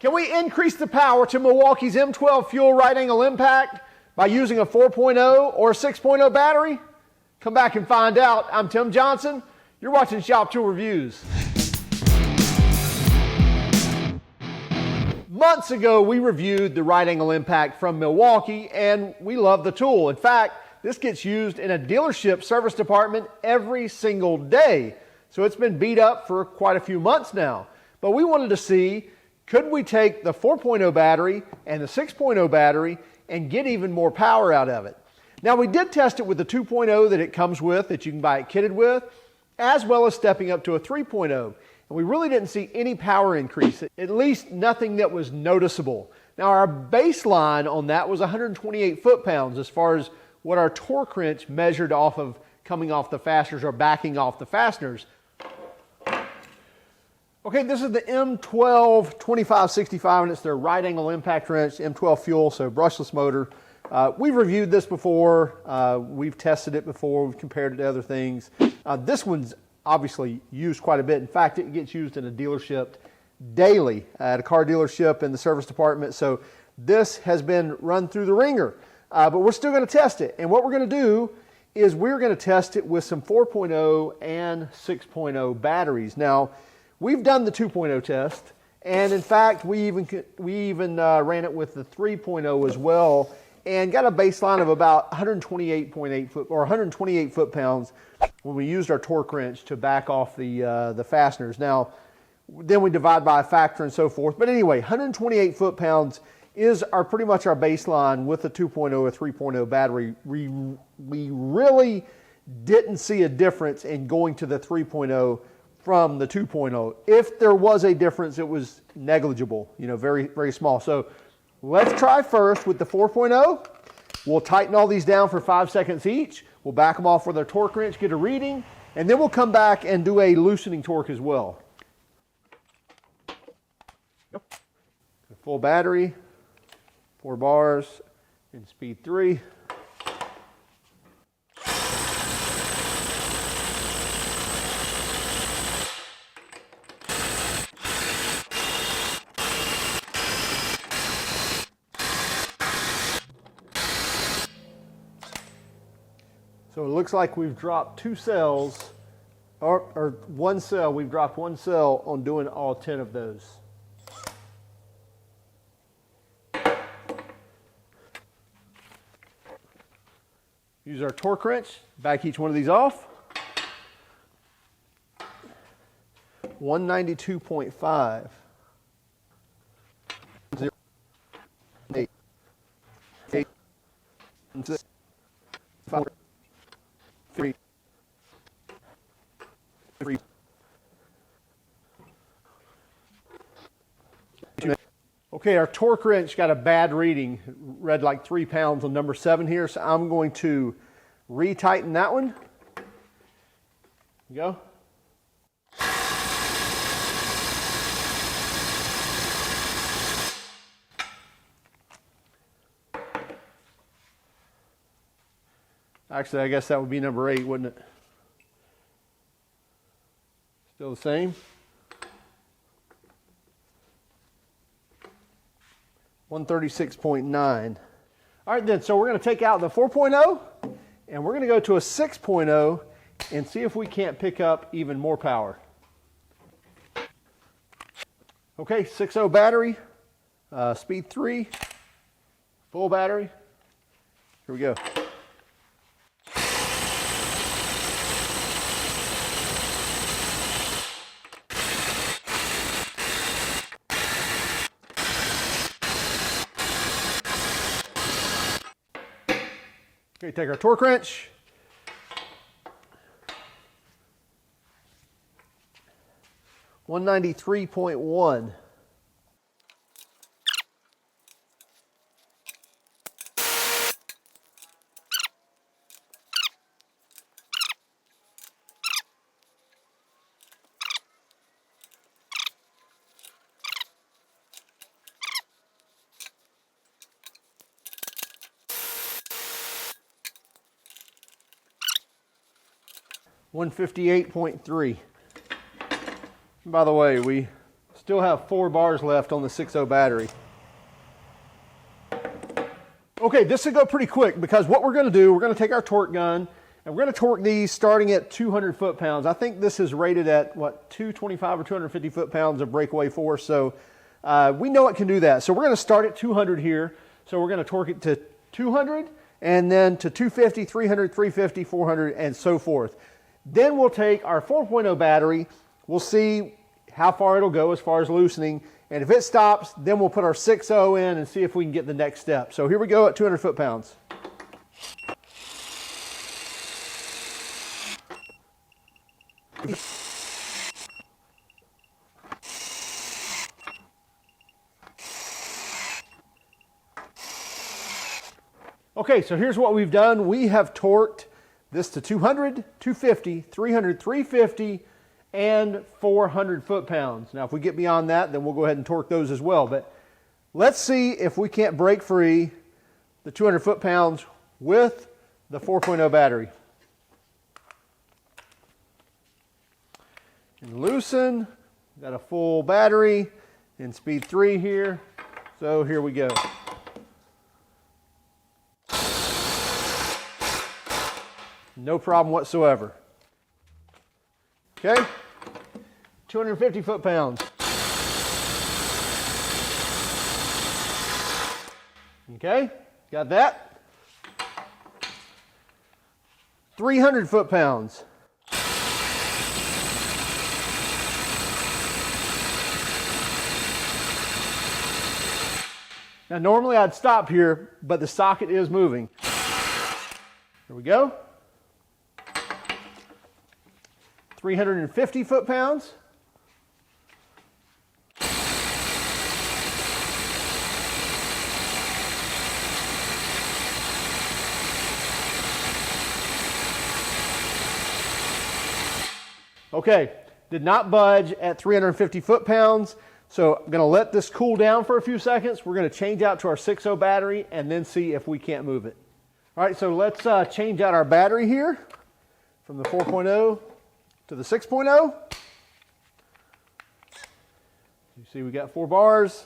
Can we increase the power to Milwaukee's M12 FUEL right angle impact by using a 4.0 or a 6.0 battery? Come back and find out. I'm Tim Johnson. You're watching Shop Tool Reviews. Months ago, we reviewed the right angle impact from Milwaukee, and we love the tool. In fact, this gets used in a dealership service department every single day. So it's been beat up for quite a few months now. But we wanted to see, could we take the 4.0 battery and the 6.0 battery and get even more power out of it? Now, we did test it with the 2.0 that it comes with, that you can buy it kitted with, as well as stepping up to a 3.0. And we really didn't see any power increase, at least nothing that was noticeable. Now, our baseline on that was 128 foot-pounds as far as what our torque wrench measured off of coming off the fasteners or backing off the fasteners. Okay, this is the M12 2565, and it's their right angle impact wrench, M12 FUEL, so brushless motor. We've reviewed this before. We've tested it before. We've compared it to other things. This one's obviously used quite a bit. In fact, it gets used in a dealership daily at a car dealership in the service department. So this has been run through the ringer, but we're still going to test it. And what we're going to do is we're going to test it with some 4.0 and 6.0 batteries. Now, we've done the 2.0 test, and in fact, we even ran it with the 3.0 as well, and got a baseline of about 128.8 foot or 128 foot-pounds when we used our torque wrench to back off the fasteners. Now, then we divide by a factor and so forth. But anyway, 128 foot-pounds is pretty much our baseline with the 2.0 or 3.0 battery. We really didn't see a difference in going to the 3.0 from the 2.0. If there was a difference, it was negligible, very, very small. So let's try first with the 4.0. We'll tighten all these down for 5 seconds each. We'll back them off with our torque wrench, get a reading, and then we'll come back and do a loosening torque as well. Yep. Full battery, 4 bars, and speed 3. So it looks like we've dropped 2 cells, or 1 cell. We've dropped 1 cell on doing all 10 of those. Use our torque wrench, back each one of these off. 192.5. 8. 8. 6. 5. 3. 3. Okay, our torque wrench got a bad reading. It read like 3 pounds on number 7 here, so I'm going to retighten that one. Go. Actually, I guess that would be number 8, wouldn't it? Still the same. 136.9. All right then, so we're going to take out the 4.0 and we're going to go to a 6.0 and see if we can't pick up even more power. Okay, 6.0 battery, speed 3, full battery. Here we go. Okay, take our torque wrench. $193.1. $158.3. By the way, we Still have 4 bars left on the 6.0 battery. Okay, this will go pretty quick because what we're going to do, we're going to take our torque gun and we're going to torque these starting at 200 foot-pounds. I think this is rated at, what, 225 or 250 foot-pounds of breakaway force, so we know it can do that. So we're going to start at 200 here. So we're going to torque it to 200 and then to 250, 300, 350, 400, and so forth. Then we'll take our 4.0 battery. We'll see how far it'll go as far as loosening. And if it stops, then we'll put our 6.0 in and see if we can get the next step. So here we go at 200 foot-pounds. Okay, so here's what we've done. We have torqued this to 200, 250, 300, 350, and 400 foot-pounds. Now, if we get beyond that, then we'll go ahead and torque those as well. But let's see if we can't break free the 200 foot-pounds with the 4.0 battery. And loosen, got a full battery in speed 3 here. So here we go. No problem whatsoever. Okay, 250 foot-pounds. Okay, got that. 300 foot-pounds. Now normally I'd stop here, but the socket is moving. Here we go. 350 foot-pounds. Okay, did not budge at 350 foot-pounds, so I'm going to let this cool down for a few seconds. We're going to change out to our 6.0 battery and then see if we can't move it. All right, so let's change out our battery here from the 4.0 to the 6.0. You see we got 4 bars.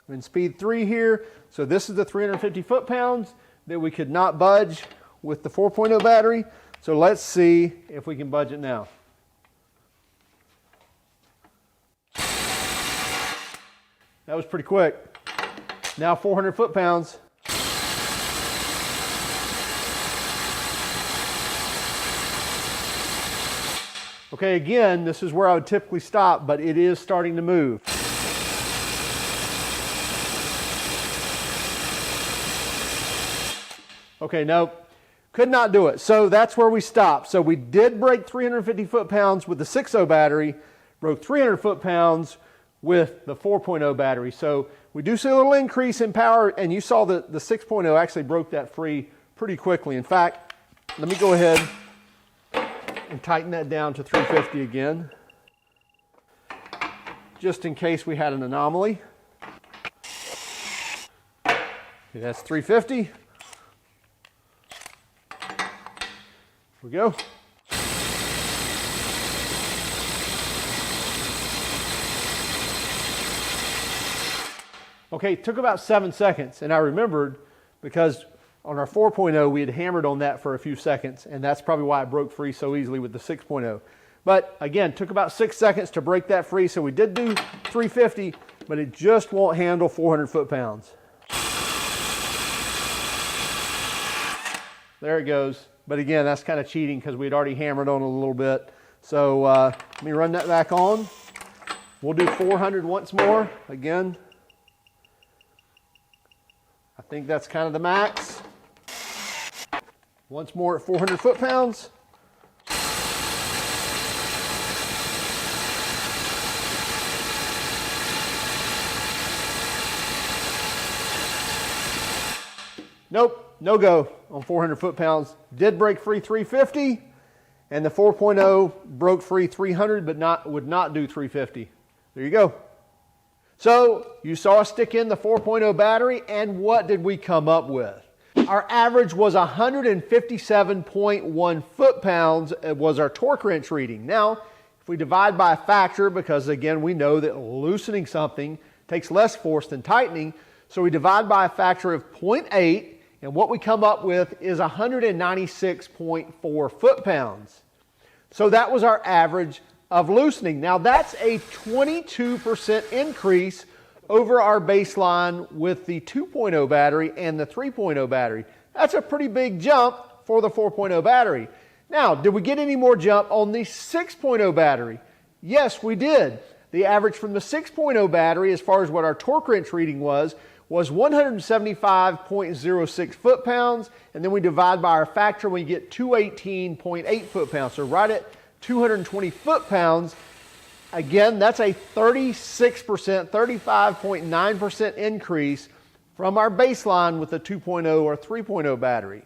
We're in speed 3 here. So this is the 350 foot-pounds that we could not budge with the 4.0 battery. So let's see if we can budge it now. That was pretty quick. Now 400 foot-pounds. Okay, again, this is where I would typically stop, but it is starting to move. Okay, nope, could not do it. So that's where we stopped. So we did break 350 foot-pounds with the 6.0 battery, broke 300 foot-pounds with the 4.0 battery. So we do see a little increase in power, and you saw that the 6.0 actually broke that free pretty quickly. In fact, let me go ahead and tighten that down to 350 again, just in case we had an anomaly. Okay, that's 350. Here we go. Okay, it took about 7 seconds, and I remembered because on our 4.0, we had hammered on that for a few seconds, and that's probably why it broke free so easily with the 6.0. But again, took about 6 seconds to break that free, so we did do 350, but it just won't handle 400 foot-pounds. There it goes. But again, that's kind of cheating because we'd already hammered on it a little bit. So let me run that back on. We'll do 400 once more. Again, I think that's kind of the max. Once more at 400 foot-pounds. Nope, no go on 400 foot-pounds. Did break free 350, and the 4.0 broke free 300, but would not do 350. There you go. So you saw us stick in the 4.0 battery, and what did we come up with? Our average was 157.1 foot-pounds was our torque wrench reading. Now, If we divide by a factor, because again, we know that loosening something takes less force than tightening, so we divide by a factor of 0.8, and what we come up with is 196.4 foot-pounds. So that was our average of loosening. Now that's a 22% increase over our baseline with the 2.0 battery and the 3.0 battery. That's a pretty big jump for the 4.0 battery. Now, did we get any more jump on the 6.0 battery? Yes, we did. The average from the 6.0 battery, as far as what our torque wrench reading was 175.06 foot-pounds, and then we divide by our factor, we get 218.8 foot-pounds. So right at 220 foot-pounds. Again, that's a 36%, 35.9% increase from our baseline with a 2.0 or 3.0 battery.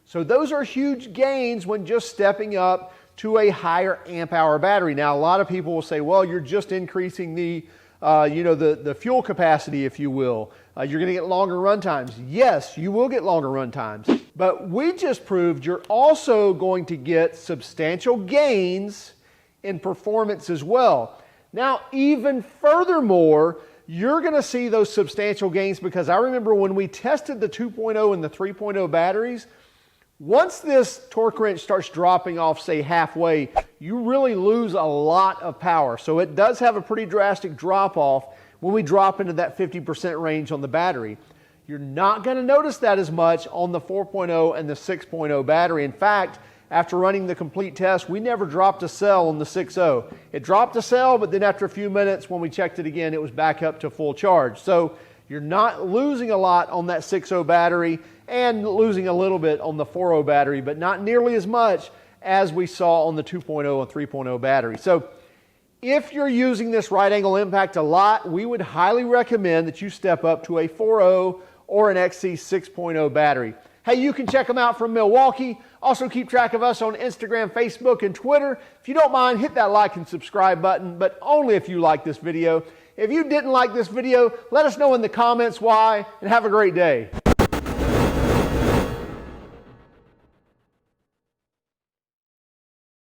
So those are huge gains when just stepping up to a higher amp hour battery. Now, a lot of people will say, well, you're just increasing the fuel capacity, if you will. You're going to get longer run times. Yes, you will get longer run times. But we just proved you're also going to get substantial gains in performance as well. Now, even furthermore, you're going to see those substantial gains, because I remember when we tested the 2.0 and the 3.0 batteries, once this torque wrench starts dropping off, say halfway, you really lose a lot of power. So it does have a pretty drastic drop off when we drop into that 50% range on the battery. You're not going to notice that as much on the 4.0 and the 6.0 battery. In fact, after running the complete test, we never dropped a cell on the 6.0. It dropped a cell, but then after a few minutes when we checked it again, it was back up to full charge. So you're not losing a lot on that 6.0 battery and losing a little bit on the 4.0 battery, but not nearly as much as we saw on the 2.0 and 3.0 battery. So if you're using this right angle impact a lot, we would highly recommend that you step up to a 4.0 or an XC 6.0 battery. Hey, you can check them out from Milwaukee. Also keep track of us on Instagram, Facebook, and Twitter. If you don't mind, hit that like and subscribe button, but only if you like this video. If you didn't like this video, let us know in the comments why, and have a great day.